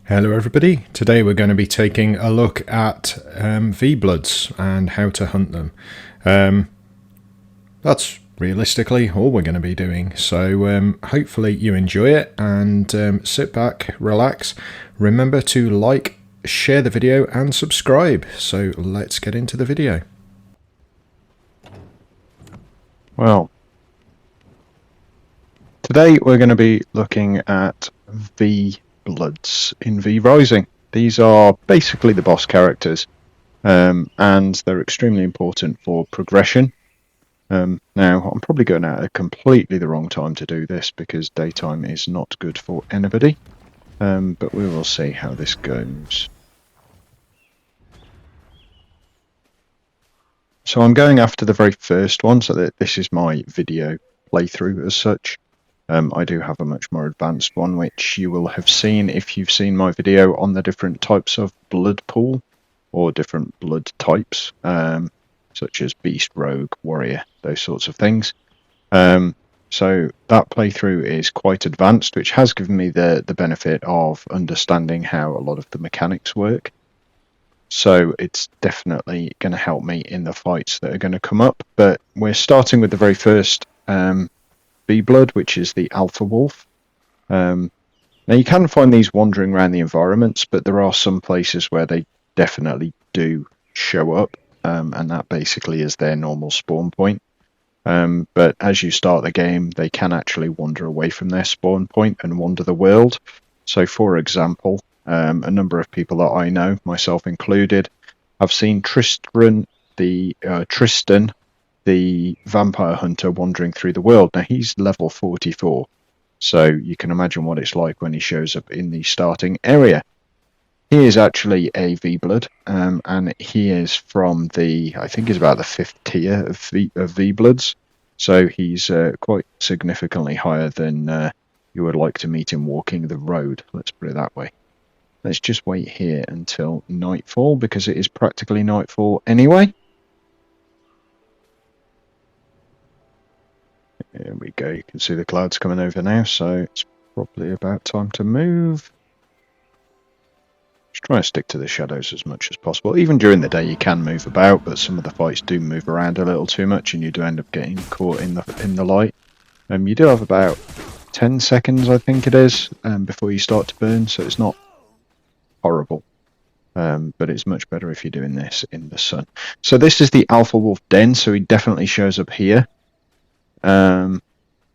Hello everybody, today we're going to be taking a look at V-Bloods and how to hunt them. That's realistically all we're going to be doing, so hopefully you enjoy it and sit back, relax. Remember to like, share the video and subscribe, so let's get into the video. Well, today we're going to be looking at V-Bloods in V Rising. These are basically the boss characters, and they're extremely important for progression. Now, I'm probably going out at completely the wrong time to do this because daytime is not good for anybody, but we will see how this goes. So I'm going after the very first one, so that this is my video playthrough as such. I do have a much more advanced one, which you will have seen if you've seen my video on the different types of blood pool, or different blood types, such as Beast, Rogue, Warrior, those sorts of things. So that playthrough is quite advanced, which has given me the benefit of understanding how a lot of the mechanics work. So it's definitely going to help me in the fights that are going to come up. But we're starting with the very first V-Blood, which is the Alpha Wolf. Now you can find these wandering around the environments, but there are some places where they definitely do show up, and that basically is their normal spawn point. But as you start the game, they can actually wander away from their spawn point and wander the world. So for example, a number of people that I know, myself included, have seen Tristan, the vampire hunter, wandering through the world. Now he's level 44, so you can imagine what it's like when he shows up in the starting area. He is actually a V-Blood, and he is from I think he's about the 5th tier of V-Bloods, so he's quite significantly higher than you would like to meet him walking the road, let's put it that way. Let's just wait here until nightfall, because it is practically nightfall anyway. There we go, you can see the clouds coming over now, so it's probably about time to move. Just try and stick to the shadows as much as possible. Even during the day you can move about, but some of the fights do move around a little too much and you do end up getting caught in the light. You do have about 10 seconds, I think it is, before you start to burn, so it's not horrible. But it's much better if you're doing this in the sun. So this is the Alpha Wolf Den, so he definitely shows up here.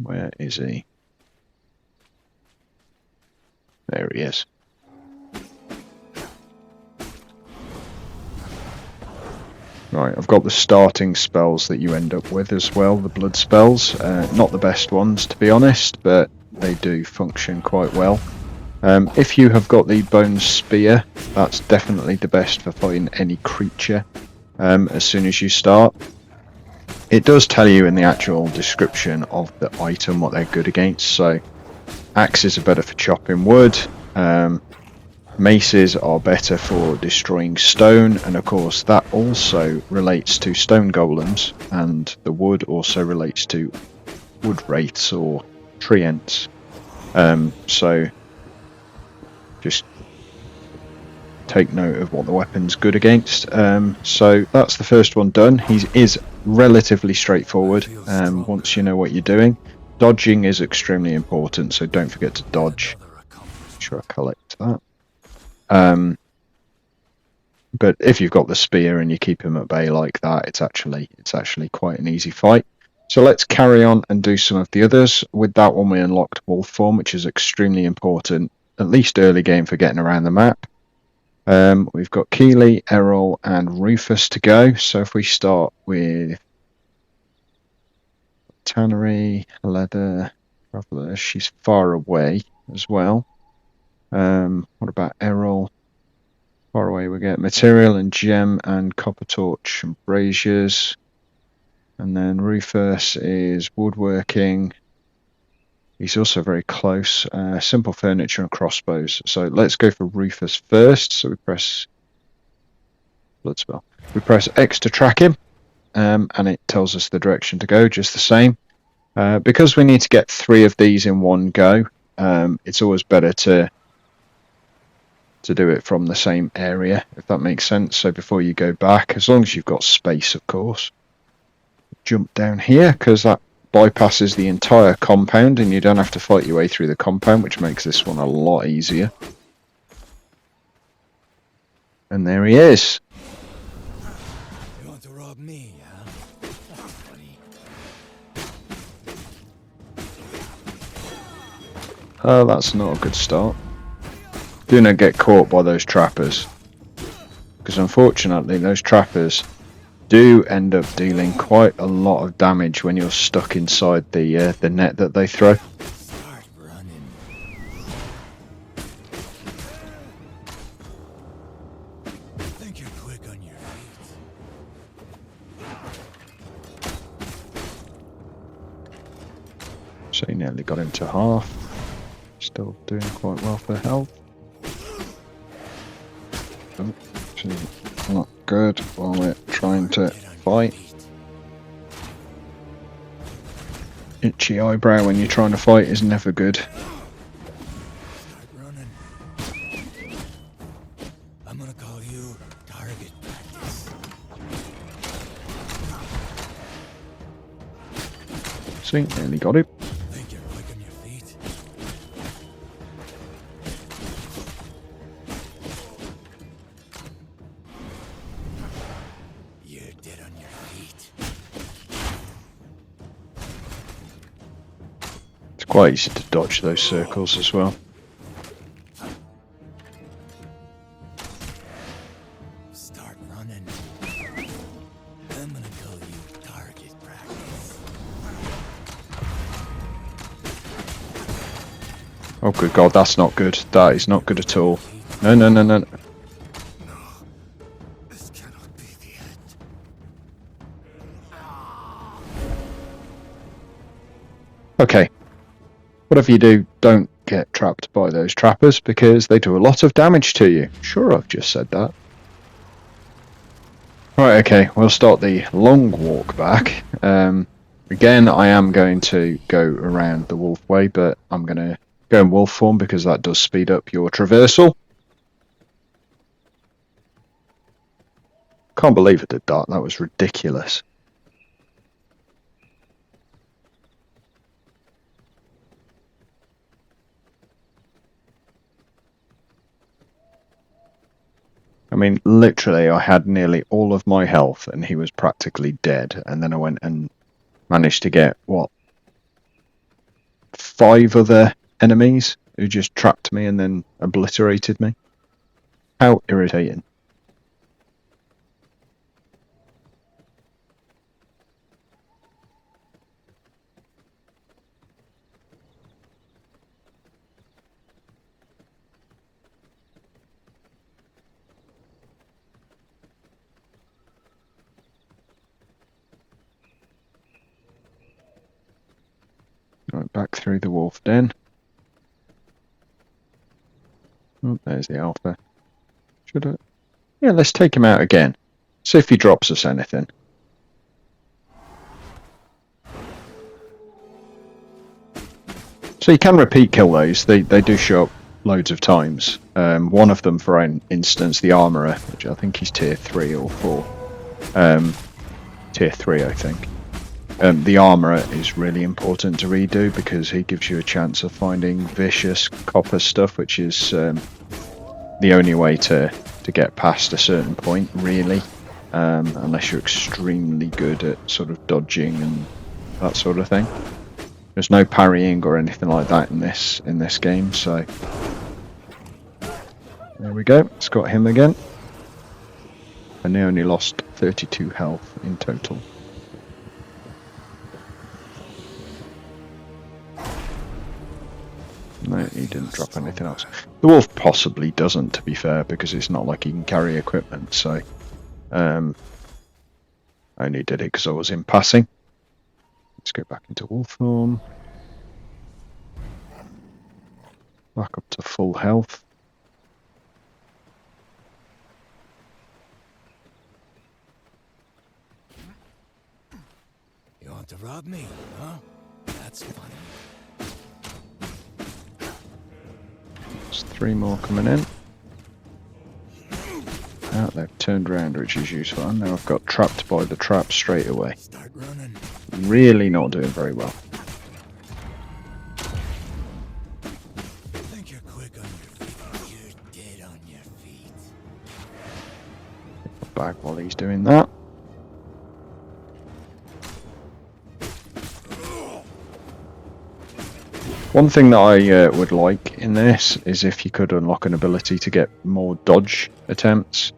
Where is he? There he is. Right, I've got the starting spells that you end up with as well, the blood spells. Not the best ones, to be honest, but they do function quite well. If you have got the Bone Spear, that's definitely the best for fighting any creature as soon as you start. It does tell you in the actual description of the item what they're good against, so axes are better for chopping wood, maces are better for destroying stone, and of course that also relates to stone golems, and the wood also relates to wood wraiths or treants. So just take note of what the weapon's good against. So that's the first one done. He is relatively straightforward once you know what you're doing. Dodging is extremely important, so don't forget to dodge. Make sure I collect that. But if you've got the spear and you keep him at bay like that, it's actually quite an easy fight. So let's carry on and do some of the others. With that one we unlocked wolf form, which is extremely important, at least early game, for getting around the map. We've got Keely, Errol and Rufus to go. So if we start with Tannery, Leather, Traveller, she's far away as well. What about Errol? Far away we get Material and Gem and Copper Torch and Braziers. And then Rufus is Woodworking. He's also very close. Simple Furniture and Crossbows. So let's go for Rufus first. So we press Blood Spell. We press X to track him, and it tells us the direction to go, just the same. Because we need to get 3 of these in one go, it's always better to to do it from the same area, if that makes sense. So before you go back, as long as you've got space, of course, jump down here, because that bypasses the entire compound and you don't have to fight your way through the compound, which makes this one a lot easier. And there he is. You want to rob me, huh? Funny. Oh, that's not a good start. Do not get caught by those trappers, because unfortunately those trappers do end up dealing quite a lot of damage when you're stuck inside the net that they throw. Start running. Think you're quick on your feet. So he nearly got him to half. Still doing quite well for health. Oh, actually not good while we're trying to fight. Itchy eyebrow when you're trying to fight is never good. Start running. I'm gonna call you target practice. See, nearly got him. Think you're quick on your feet? You're dead on your feet. It's quite easy to dodge those circles as well. Start running. I'm gonna call you target practice. Oh good god, that's not good. That is not good at all. No, no, no, no. This cannot be the end. Okay. Whatever you do, don't get trapped by those trappers, because they do a lot of damage to you. Sure, I've just said that. Right, okay, we'll start the long walk back. Again, I am going to go around the wolf way, but I'm going to go in wolf form because that does speed up your traversal. Can't believe it did that. That was ridiculous. I mean, literally, I had nearly all of my health and he was practically dead. And then I went and managed to get, what, 5 other enemies who just trapped me and then obliterated me. How irritating. Right, back through the wolf den. Oh, there's the alpha. Should I? Yeah, let's take him out again. See if he drops us anything. So you can repeat kill those. They do show up loads of times. One of them, for instance, the armourer, which I think he's tier 3 or 4. Tier 3, I think. The armourer is really important to redo because he gives you a chance of finding vicious copper stuff, which is the only way to get past a certain point, really, unless you're extremely good at sort of dodging and that sort of thing. There's no parrying or anything like that in this game, so there we go. It's got him again, and they only lost 32 health in total. No, he didn't drop anything else. The wolf possibly doesn't, to be fair, because it's not like he can carry equipment, so I only did it because I was in passing. Let's go back into wolf form. Back up to full health. You want to rob me, huh? That's funny. There's 3 more coming in. Now they've turned around, which is useful. And now I've got trapped by the trap straight away. Start running. Really not doing very well. Think you're quick on your feet. You're dead on your feet. Back while he's doing that. One thing that I would like in this is if you could unlock an ability to get more dodge attempts,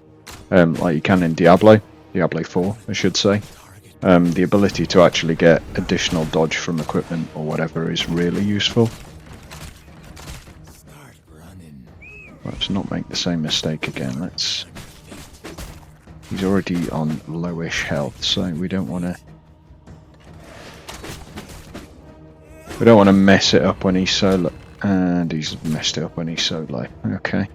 like you can in Diablo 4, I should say. The ability to actually get additional dodge from equipment or whatever is really useful. Start running. Let's not make the same mistake again. He's already on lowish health, so we don't want to. We don't want to mess it up when he's so low. And he's messed it up when he's so low. Okay.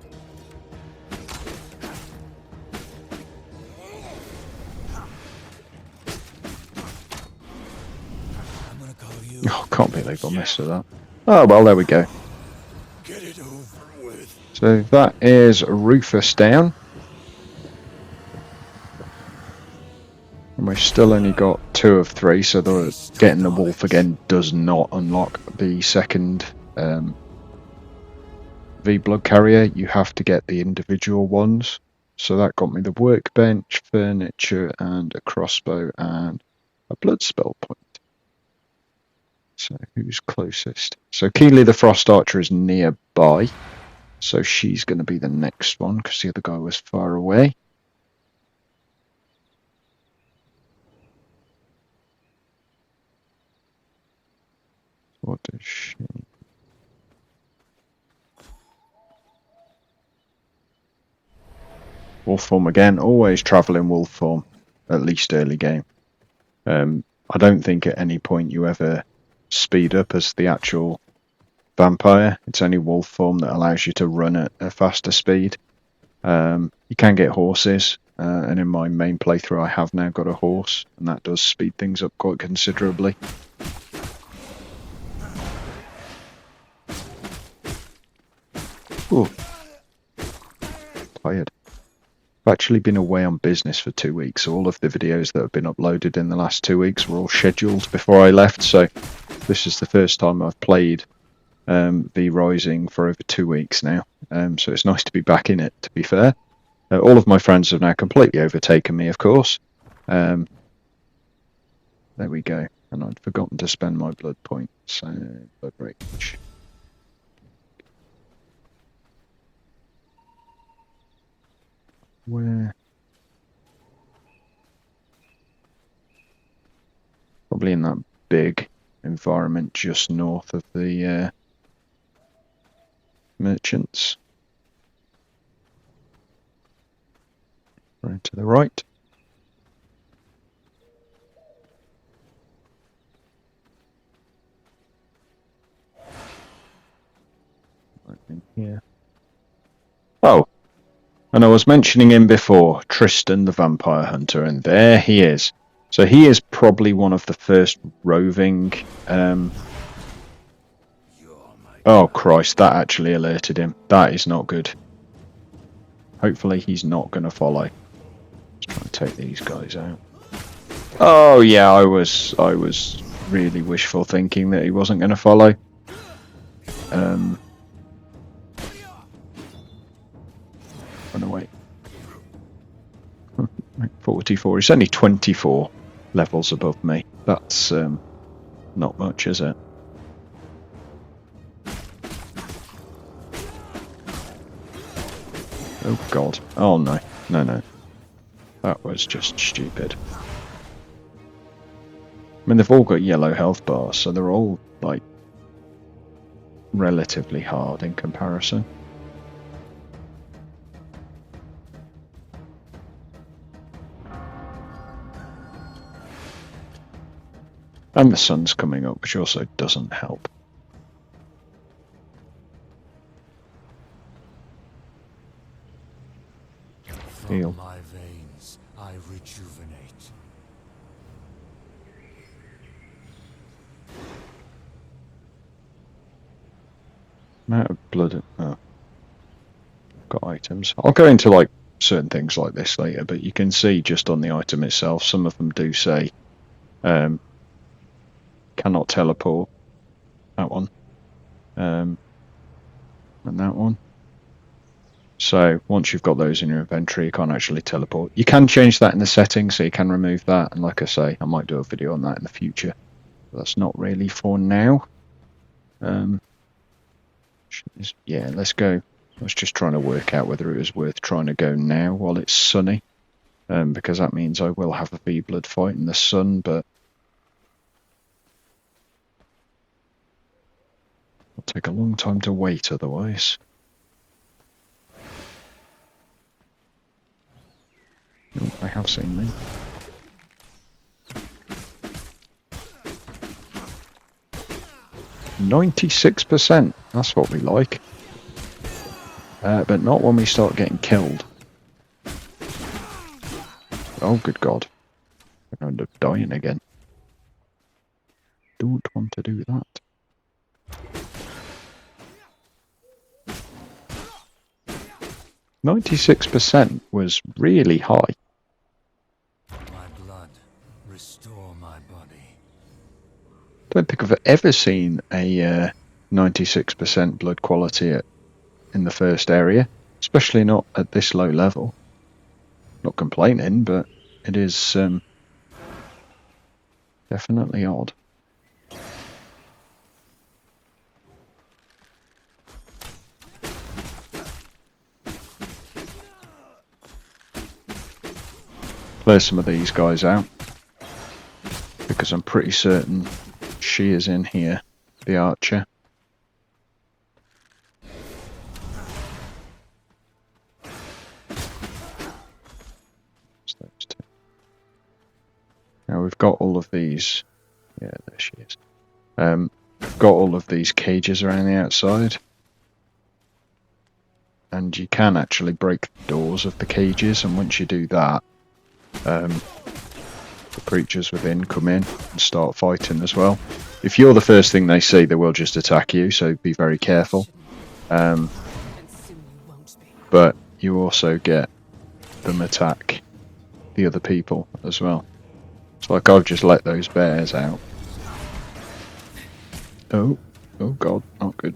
I'm gonna call you. Oh, can't believe I missed that. Oh, well, there we go. Get it over with. So that is Rufus down. And we've still only got 2 of 3, so getting the wolf again does not unlock the second V blood carrier. You have to get the individual ones. So that got me the workbench, furniture, and a crossbow, and a blood spell point. So who's closest? So Keely the Frost Archer is nearby. So she's going to be the next one, because the other guy was far away. What does she... Wolf form again, always travel in wolf form, at least early game. I don't think at any point you ever speed up as the actual vampire. It's only wolf form that allows you to run at a faster speed. You can get horses, and in my main playthrough I have now got a horse, and that does speed things up quite considerably. Ooh. Tired. I've actually been away on business for 2 weeks, so all of the videos that have been uploaded in the last 2 weeks were all scheduled before I left, so this is the first time I've played V Rising for over 2 weeks now, so it's nice to be back in it, to be fair. All of my friends have now completely overtaken me, of course. There we go, and I'd forgotten to spend my blood point, so blood rage. Where? Probably in that big environment just north of the merchants. Right to the right. Right in here. Oh! And I was mentioning him before, Tristan the Vampire Hunter, and there he is. So he is probably one of the first roving... Oh Christ, that actually alerted him. That is not good. Hopefully he's not going to follow. Let's try and take these guys out. Oh yeah, I was really wishful thinking that he wasn't going to follow. 44. He's only 24 levels above me. That's not much, is it? Oh god. Oh no. No. That was just stupid. I mean, they've all got yellow health bars, so they're all, like, relatively hard in comparison. And the sun's coming up, which also doesn't help. Heal. From my veins, I rejuvenate. Amount of blood. Oh. Got items. I'll go into, like, certain things like this later, but you can see just on the item itself, some of them do say cannot teleport. That one. And that one. So once you've got those in your inventory, you can't actually teleport. You can change that in the settings, so you can remove that. And like I say, I might do a video on that in the future. But that's not really for now. Yeah, let's go. I was just trying to work out whether it was worth trying to go now while it's sunny. Because that means I will have a V-Blood fight in the sun, but it'll take a long time to wait otherwise. Oh, I have seen me. %96%, that's what we like. But not when we start getting killed. Oh, good God. I'm going to end up dying again. Don't want to do that. %96% was really high. My blood, restore my body. Don't think I've ever seen a 96% blood quality in the first area, especially not at this low level. Not complaining, but it is definitely odd. Clear some of these guys out, because I'm pretty certain she is in here, the archer. Those two. Now we've got all of these. Yeah, there she is. We've got all of these cages around the outside. And you can actually break the doors of the cages, and once you do that, the creatures within come in and start fighting as well. If you're the first thing they see, they will just attack you, so be very careful. But you also get them attack the other people as well. It's like I've just let those bears out. Oh God, not good.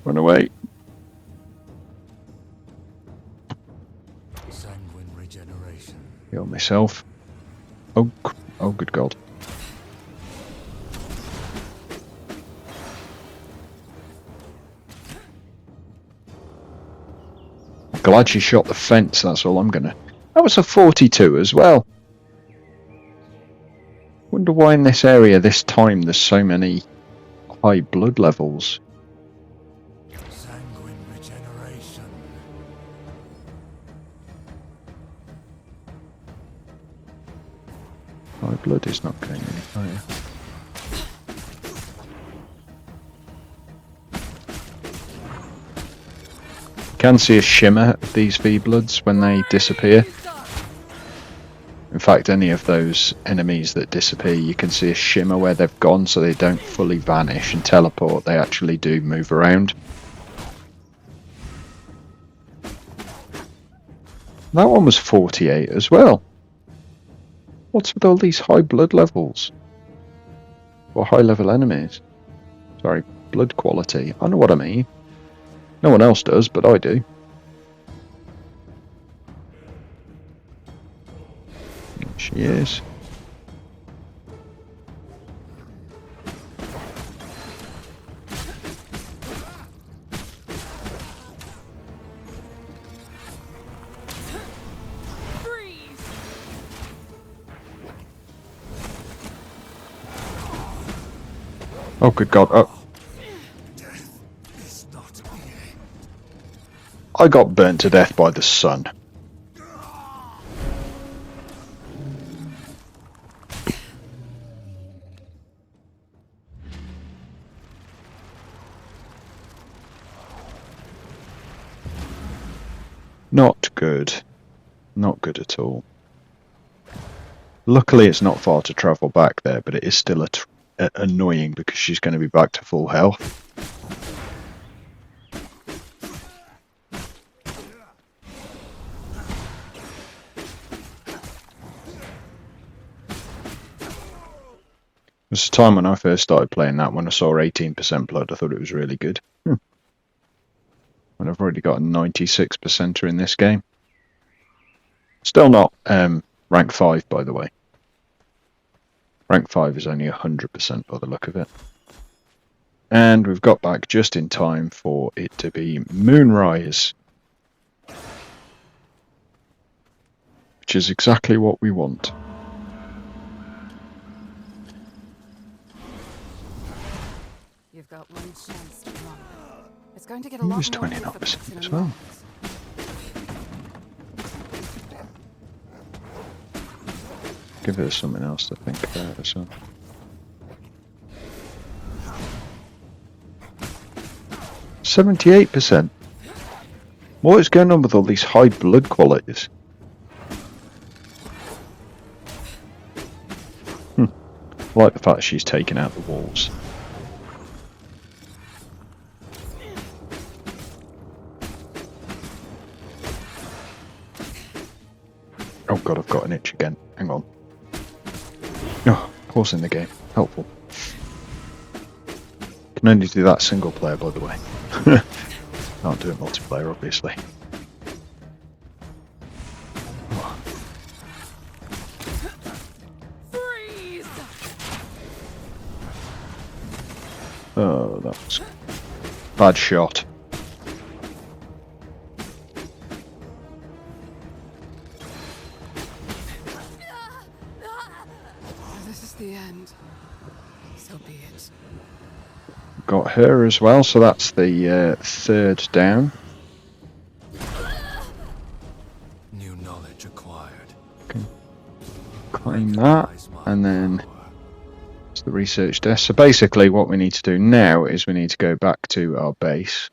Run away. Sanguine regeneration. Heal myself. Oh good God. Glad she shot the fence, that's all I'm gonna... That was a 42 as well. Wonder why in this area this time there's so many high blood levels. Sanguine regeneration. My blood is not going any higher. You can see a shimmer of these V-Bloods when they disappear. In fact, any of those enemies that disappear, you can see a shimmer where they've gone, so they don't fully vanish and teleport. They actually do move around. That one was 48 as well. What's with all these high blood levels? Or high level enemies? Sorry, blood quality. I know what I mean. No one else does, but I do. There she is. Oh, good God. Oh. I got burnt to death by the sun. Not good. Not good at all. Luckily it's not far to travel back there, but it is still annoying because she's going to be back to full health. was a time when I first started playing that, when I saw 18% blood, I thought it was really good. And I've already got a 96%er in this game. Still not rank 5, by the way. Rank 5 is only 100% by the look of it. And we've got back just in time for it to be Moonrise. Which is exactly what we want. You've got one chance to run. It's going to get a He lot was more 29% difficult as in well. Give it something else to think about as well. %78%. What is going on with all these high blood qualities? I like the fact that she's taking out the walls. Oh god, I've got an itch again. Hang on. Oh, pausing the game. Helpful. Can only do that single player, by the way. Can't do it multiplayer, obviously. Freeze! Oh, that was bad shot. This is the end. So be it. Got her as well, so that's the third down. New knowledge acquired. Claim that, and then it's the research desk. So basically what we need to do now is we need to go back to our base,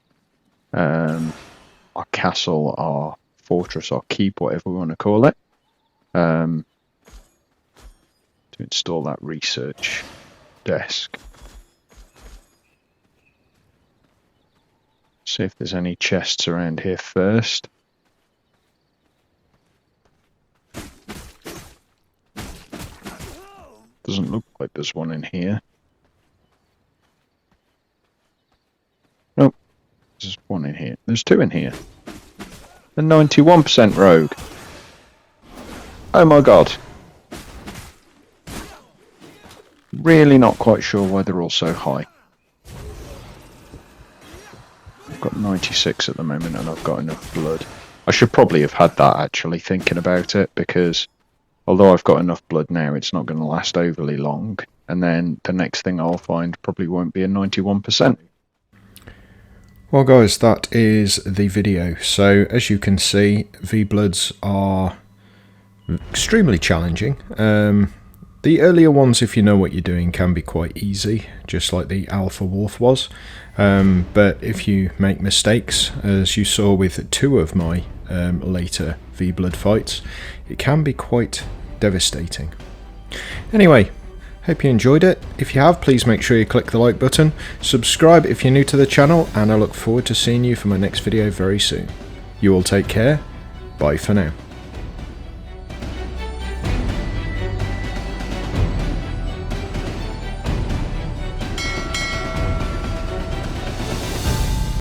our castle, our fortress, our keep, whatever we want to call it, to install that research desk. See if there's any chests around here first. Doesn't look like there's one in here. Nope, there's one in here. There's two in here. A 91% rogue. Oh my god. Really not quite sure why they're all so high. I've got 96 at the moment and I've got enough blood. I should probably have had that actually, thinking about it, because although I've got enough blood now, it's not going to last overly long. And then the next thing I'll find probably won't be a 91%. Well guys, that is the video. So as you can see, V-Bloods are extremely challenging. The earlier ones, if you know what you're doing, can be quite easy, just like the Alpha Wolf was. But if you make mistakes, as you saw with two of my later V-Blood fights, it can be quite devastating. Anyway, hope you enjoyed it. If you have, please make sure you click the like button, subscribe if you're new to the channel, and I look forward to seeing you for my next video very soon. You all take care. Bye for now.